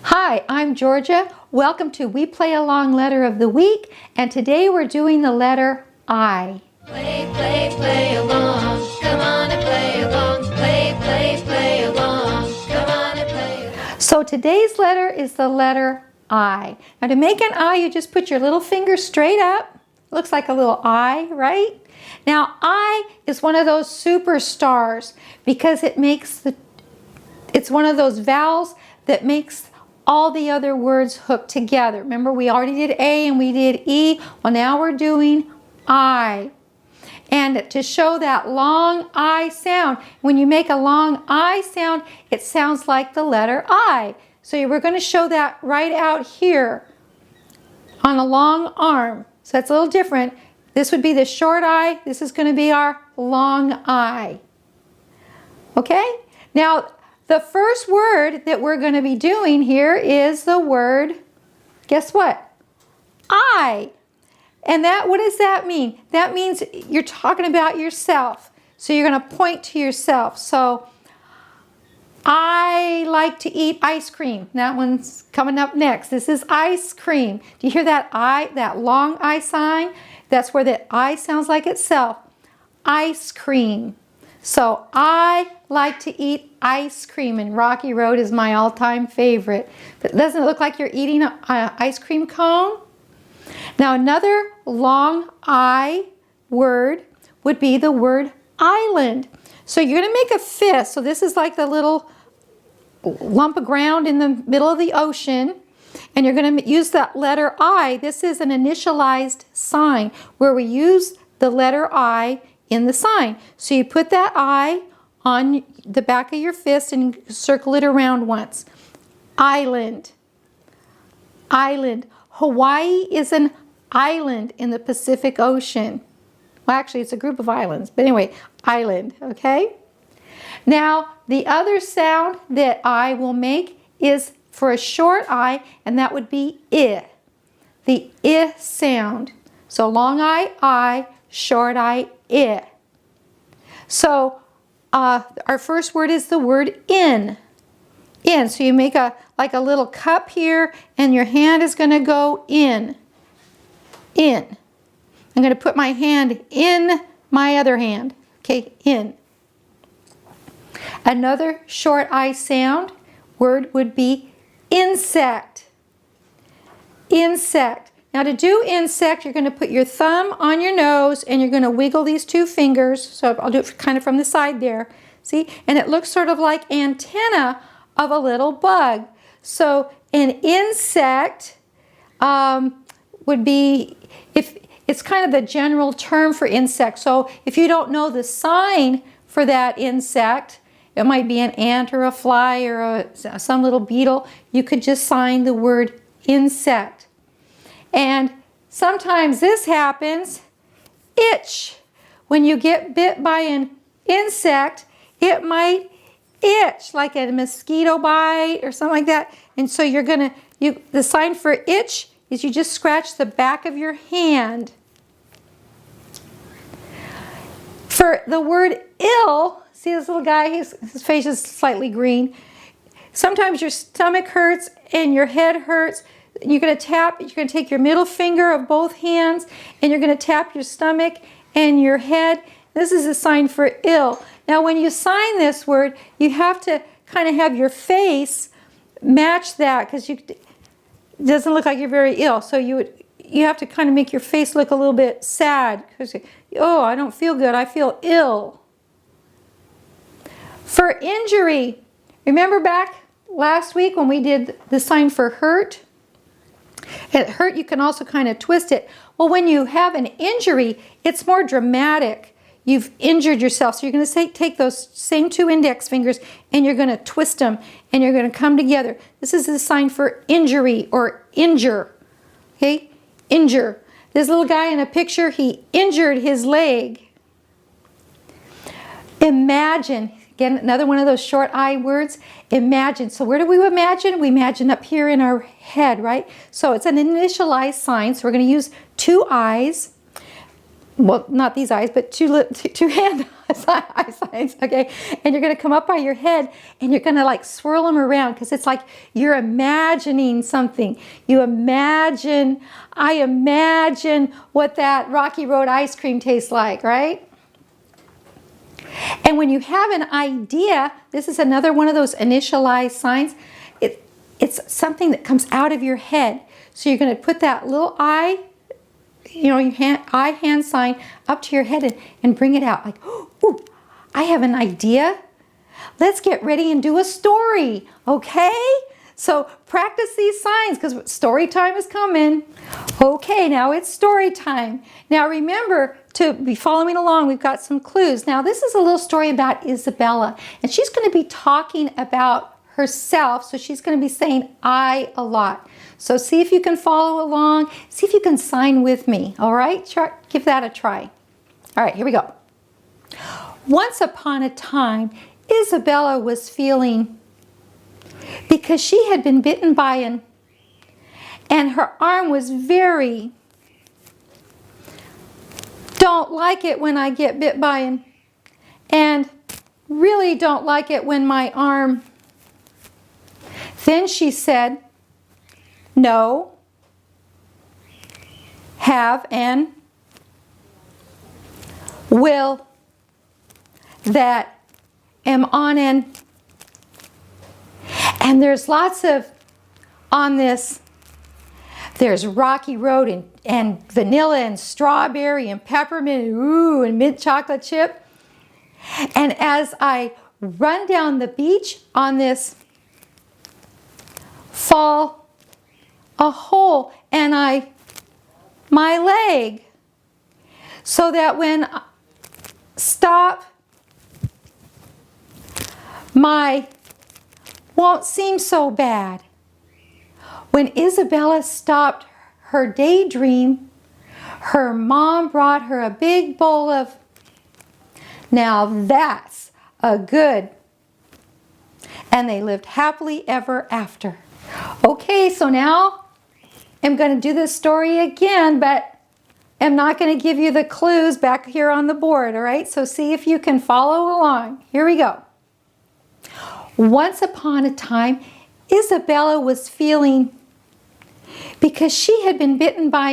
Hi, I'm Georgia. Welcome to We Play Along Letter of the Week, and today we're doing the letter I. Play, play, play along. Come on and play along. Play, play, play along. Come on and play along. So today's letter is the letter I. Now to make an I, you just put your little finger straight up. Looks like a little I, right? Now I is one of those superstars because it's one of those vowels that makes all the other words hook together. Remember, we already did A and we did E. Well, now we're doing I. And to show that long I sound, when you make a long I sound, it sounds like the letter I. So we're going to show that right out here on a long arm. So that's a little different. This would be the short I. This is going to be our long I. Okay? Now, the first word that we're going to be doing here is the word, guess what? I. And what does that mean? That means you're talking about yourself. So you're going to point to yourself. So, I like to eat ice cream. That one's coming up next. This is ice cream. Do you hear that I, that long I sign? That's where the I sounds like itself. Ice cream. So I like to eat ice cream, and Rocky Road is my all-time favorite. But doesn't it look like you're eating an ice cream cone? Now another long I word would be the word island. So you're going to make a fist. So this is like the little lump of ground in the middle of the ocean. And you're going to use that letter I. This is an initialized sign where we use the letter I in the sign. So you put that I on the back of your fist and circle it around once. Island. Island. Hawaii is an island in the Pacific Ocean. Well, actually, it's a group of islands. But anyway, island, okay? Now, the other sound that I will make is for a short I, and that would be I. The I sound. So long I, short I. So our first word is the word in. In. So you make like a little cup here, and your hand is going to go in. In. I'm going to put my hand in my other hand. Okay, in. Another short I sound word would be insect. Insect. Now to do insect, you're going to put your thumb on your nose and you're going to wiggle these two fingers. So I'll do it kind of from the side there. See? And it looks sort of like antenna of a little bug. So an insect would be, if it's kind of the general term for insect. So if you don't know the sign for that insect, it might be an ant or a fly or some little beetle, you could just sign the word insect. And sometimes this happens, itch. When you get bit by an insect, it might itch, like a mosquito bite or something like that. And so the sign for itch is you just scratch the back of your hand. For the word ill, see this little guy, his face is slightly green. Sometimes your stomach hurts and your head hurts. You're going to take your middle finger of both hands and you're going to tap your stomach and your head. This is a sign for ill. Now when you sign this word, you have to kind of have your face match that because it doesn't look like you're very ill. So you have to kind of make your face look a little bit sad. Oh, I don't feel good. I feel ill. For injury, remember back last week when we did the sign for hurt? At hurt, you can also kind of twist it. Well, when you have an injury, it's more dramatic. You've injured yourself. So you're going to take those same two index fingers and you're going to twist them and you're going to come together. This is the sign for injury or injure. Okay? Injure. This little guy in a picture, he injured his leg. Imagine. Again, another one of those short I words. Imagine. So where do we imagine? We imagine up here in our head, right? So it's an initialized sign. So we're going to use two I's. well, not these eyes, but two hand eye signs, okay? And you're going to come up by your head and you're going to like swirl them around because it's like you're imagining something. You imagine, I imagine what that Rocky Road ice cream tastes like, right? And when you have an idea, this is another one of those initialized signs. It's something that comes out of your head. So you're going to put that little eye, you know, your hand sign up to your head and bring it out. Like, ooh, I have an idea. Let's get ready and do a story, okay? So practice these signs because story time is coming. Okay, now it's story time. Now remember to be following along. We've got some clues. Now this is a little story about Isabella, and she's going to be talking about herself, so she's going to be saying I a lot. So see if you can follow along. See if you can sign with me, all right? Give that a try. All right, here we go. Once upon a time, Isabella was feeling, because she had been bitten by and her arm was very, don't like it when I get bit by and really don't like it when my arm. Then she said, no, have, and will, that, am on, and there's lots of on this. There's Rocky Road and vanilla and strawberry and peppermint, ooh, and mint chocolate chip. And as I run down the beach on this, fall a hole and my leg, so that when I stop, my won't seem so bad. When Isabella stopped her daydream, her mom brought her a big bowl of, now that's a good, and they lived happily ever after. Okay, so now I'm going to do this story again, but I'm not going to give you the clues back here on the board, all right? So see if you can follow along. Here we go. Once upon a time, Isabella was feeling, because she had been bitten by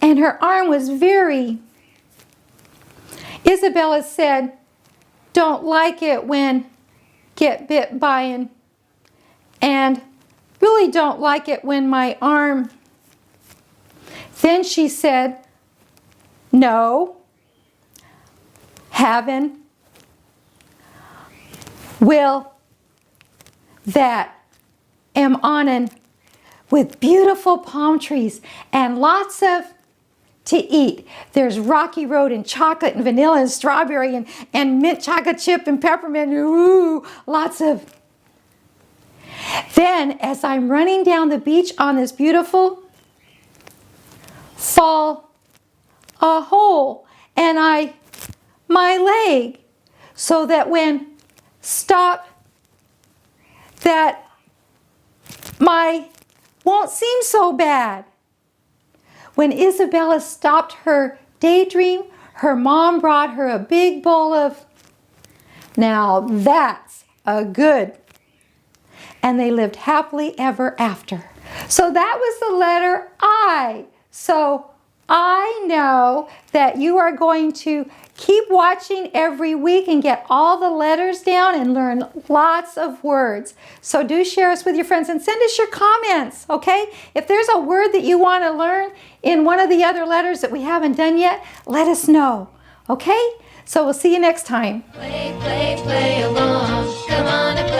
and her arm was very, Isabella said, don't like it when get bit by and really don't like it when my arm. Then she said, no, haven't, will, that, am on, with beautiful palm trees and lots of to eat. There's Rocky Road and chocolate and vanilla and strawberry and mint chocolate chip and peppermint. Ooh, lots of. Then as I'm running down the beach on this beautiful fall a hole and my leg, so that when stop, that my won't seem so bad. When Isabella stopped her daydream, her mom brought her a big bowl of, now that's a good, and they lived happily ever after. So that was the letter I. So I know that you are going to keep watching every week and get all the letters down and learn lots of words. So do share us with your friends and send us your comments, okay? If there's a word that you want to learn in one of the other letters that we haven't done yet, let us know, okay? So we'll see you next time. Play, play, play along. Come on and